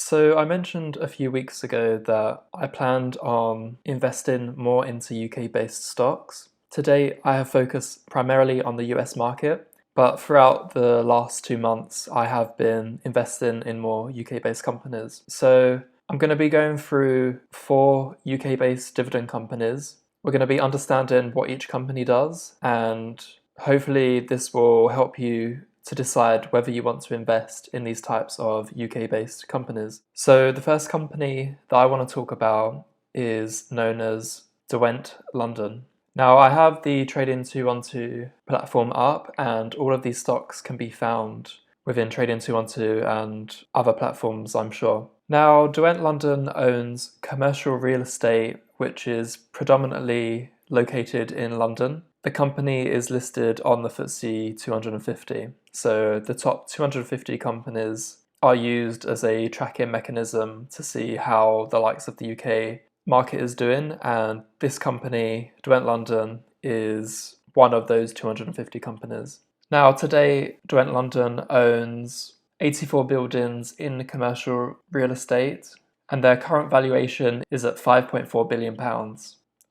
So I mentioned a few weeks ago that I planned on investing more into UK-based stocks. Today, I have focused primarily on the US market, but throughout the last 2 months, I have been investing in more UK-based companies. So I'm going to be going through 4 UK-based dividend companies. We're going to be understanding what each company does, and hopefully this will help you to decide whether you want to invest in these types of UK-based companies. So the first company that I want to talk about is known as Derwent London. Now I have the Trading 212 platform up, and all of these stocks can be found within Trading 212 and other platforms, I'm sure. Now Derwent London owns commercial real estate, which is predominantly located in London. The company is listed on the FTSE 250. So the top 250 companies are used as a tracking mechanism to see how the likes of the UK market is doing. And this company, Derwent London, is one of those 250 companies. Now, today, Derwent London owns 84 buildings in commercial real estate, and their current valuation is at £5.4 billion.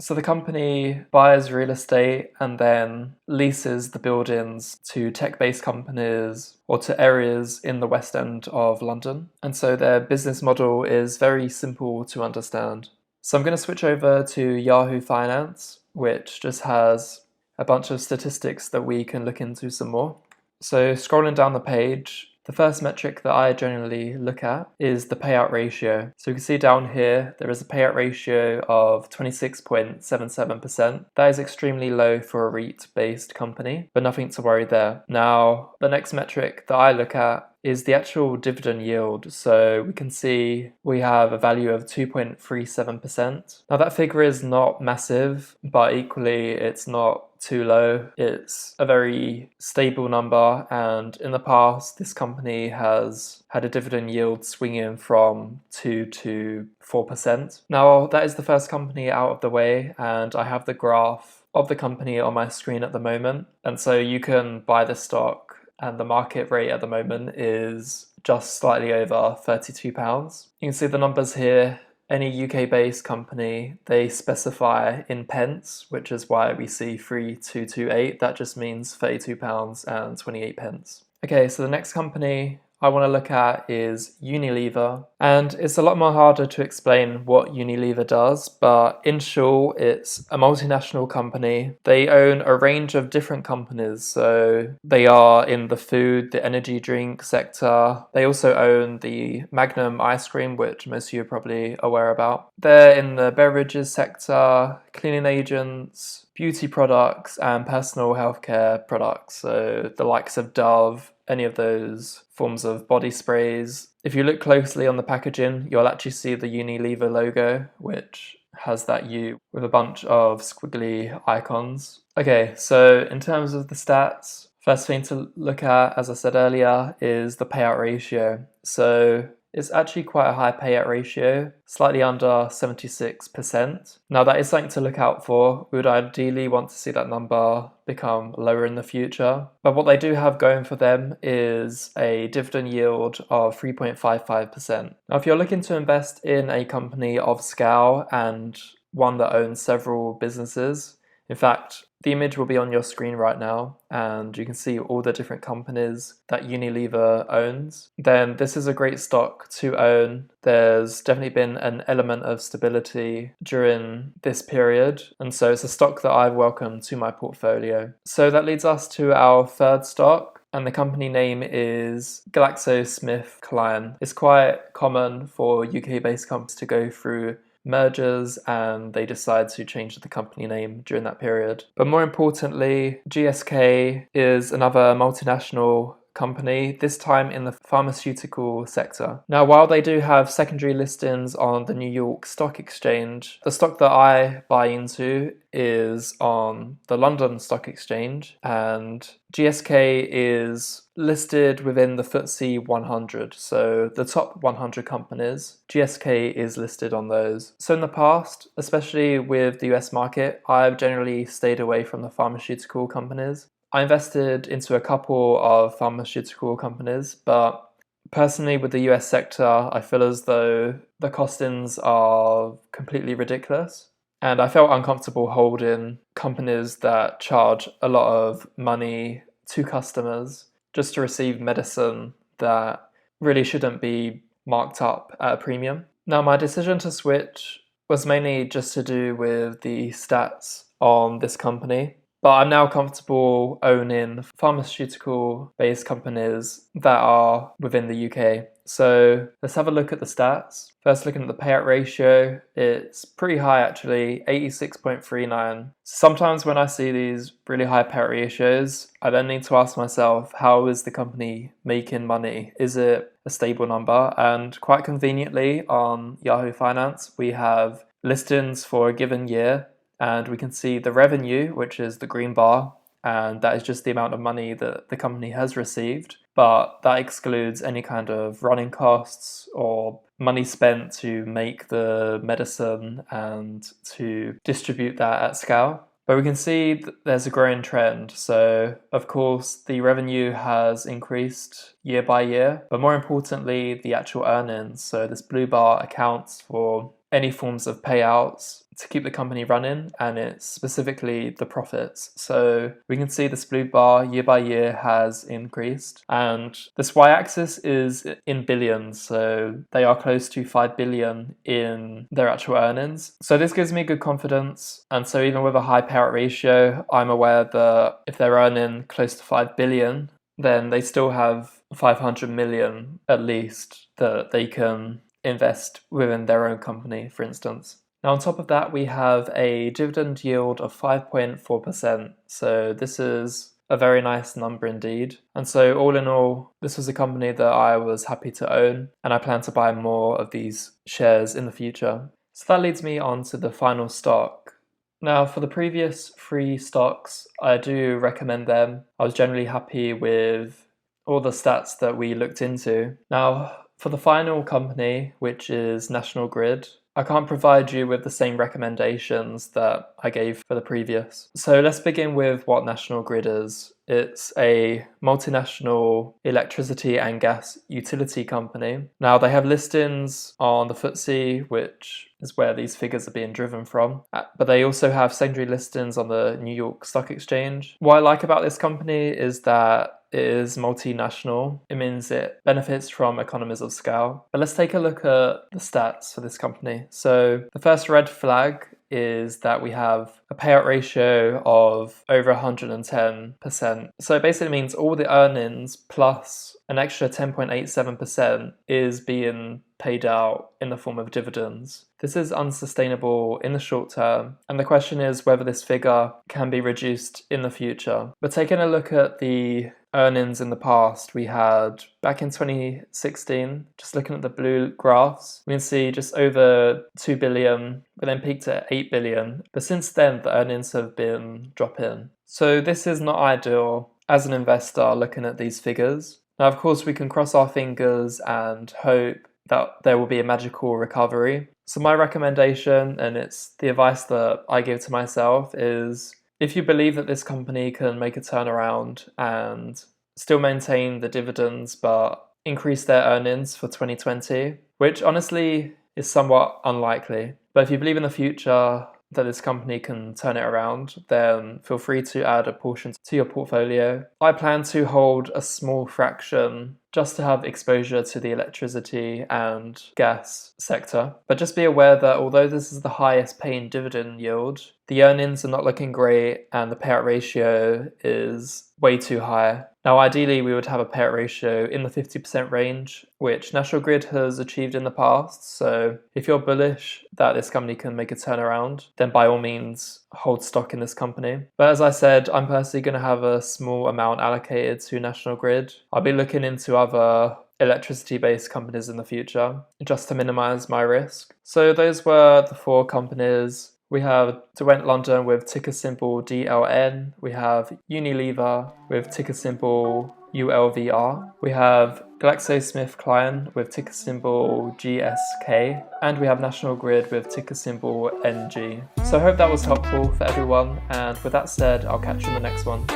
So the company buys real estate and then leases the buildings to tech-based companies or to areas in the West End of London. And so their business model is very simple to understand. So I'm going to switch over to Yahoo Finance, which just has a bunch of statistics that we can look into some more. So scrolling down the page, the first metric that I generally look at is the payout ratio. So you can see down here, there is a payout ratio of 26.77%. That is extremely low for a REIT-based company, but nothing to worry there. Now, the next metric that I look at is the actual dividend yield. So we can see we have a value of 2.37%. Now that figure is not massive, but equally it's not too low. It's a very stable number, and in the past this company has had a dividend yield swinging from 2 to 4%. Now that is the first company out of the way, and I have the graph of the company on my screen at the moment, and so you can buy the stock, and the market rate at the moment is just slightly over £32. You can see the numbers here. Any UK-based company, they specify in pence, which is why we see 3228. That just means £32.28. Okay, so the next company I want to look at is Unilever, and it's a lot more harder to explain what Unilever does, but in short, it's a multinational company. They own a range of different companies, so they are in the food, the energy drink sector. They also own the Magnum ice cream, which most of you are probably aware about. They're in the beverages sector, cleaning agents, beauty products, and personal healthcare products, so the likes of Dove, any of those forms of body sprays. If you look closely on the packaging, you'll actually see the Unilever logo, which has that U with a bunch of squiggly icons. Okay, so in terms of the stats, first thing to look at, as I said earlier, is the payout ratio. So it's actually quite a high payout ratio, slightly under 76%. Now that is something to look out for. We would ideally want to see that number become lower in the future. But what they do have going for them is a dividend yield of 3.55%. Now if you're looking to invest in a company of scale and one that owns several businesses, in fact, the image will be on your screen right now, and you can see all the different companies that Unilever owns. Then this is a great stock to own. There's definitely been an element of stability during this period, and so it's a stock that I've welcomed to my portfolio. So that leads us to our third stock, and the company name is GlaxoSmithKline. It's quite common for UK-based companies to go through mergers, and they decide to change the company name during that period. But more importantly, GSK is another multinational company, this time in the pharmaceutical sector. Now, while they do have secondary listings on the New York Stock Exchange, the stock that I buy into is on the London Stock Exchange, and GSK is listed within the FTSE 100, so the top 100 companies, GSK is listed on those. So in the past, especially with the US market, I've generally stayed away from the pharmaceutical companies. I invested into a couple of pharmaceutical companies, but Personally, with the US sector, I feel as though the costings are completely ridiculous. And I felt uncomfortable holding companies that charge a lot of money to customers just to receive medicine that really shouldn't be marked up at a premium. Now, my decision to switch was mainly just to do with the stats on this company. But I'm now comfortable owning pharmaceutical-based companies that are within the UK. So let's have a look at the stats. First, looking at the payout ratio, it's pretty high actually, 86.39. Sometimes when I see these really high payout ratios, I then need to ask myself, how is the company making money? Is it a stable number? And quite conveniently on Yahoo Finance, we have listings for a given year, and we can see the revenue, which is the green bar, and that is just the amount of money that the company has received. But that excludes any kind of running costs or money spent to make the medicine and to distribute that at scale. But we can see that there's a growing trend. So, of course, the revenue has increased year by year, but more importantly, the actual earnings. So this blue bar accounts for any forms of payouts to keep the company running, and it's specifically the profits. So we can see this blue bar year by year has increased, and this y-axis is in billions, so they are close to 5 billion in their actual earnings. So this gives me good confidence, and so even with a high payout ratio, I'm aware that if they're earning close to 5 billion, then they still have 500 million at least that they can invest within their own company, for instance. Now, on top of that, we have a dividend yield of 5.4%. So this is a very nice number indeed. And so all in all, this was a company that I was happy to own, and I plan to buy more of these shares in the future. So that leads me on to the final stock. Now, for the previous 3 stocks, I do recommend them. I was generally happy with all the stats that we looked into. Now, for the final company, which is National Grid, I can't provide you with the same recommendations that I gave for the previous. So let's begin with what National Grid is. It's a multinational electricity and gas utility company. Now, they have listings on the FTSE, which is where these figures are being driven from. But they also have secondary listings on the New York Stock Exchange. What I like about this company is that it is multinational. It means it benefits from economies of scale. But let's take a look at the stats for this company. So the first red flag is that we have a payout ratio of over 110%. So it basically means all the earnings plus an extra 10.87% is being paid out in the form of dividends. This is unsustainable in the short term, and the question is whether this figure can be reduced in the future. But taking a look at the earnings in the past, we had back in 2016, just looking at the blue graphs, we can see just over 2 billion, but then peaked at 8 billion. But since then, the earnings have been dropping. So this is not ideal as an investor looking at these figures. Now, of course, we can cross our fingers and hope that there will be a magical recovery. So my recommendation, and it's the advice that I give to myself, is if you believe that this company can make a turnaround and still maintain the dividends but increase their earnings for 2020, which honestly is somewhat unlikely, but if you believe in the future that this company can turn it around, then feel free to add a portion to your portfolio. I plan to hold a small fraction just to have exposure to the electricity and gas sector. But just be aware that although this is the highest paying dividend yield, the earnings are not looking great and the payout ratio is way too high. Now, ideally, we would have a payout ratio in the 50% range, which National Grid has achieved in the past. So if you're bullish that this company can make a turnaround, then by all means, hold stock in this company. But as I said, I'm personally going to have a small amount allocated to National Grid. I'll be looking into other electricity-based companies in the future, just to minimize my risk. So those were the 4 companies. We have Derwent London with ticker symbol DLN. We have Unilever with ticker symbol ULVR. We have GlaxoSmithKline with ticker symbol GSK. And we have National Grid with ticker symbol NG. So I hope that was helpful for everyone. And with that said, I'll catch you in the next one.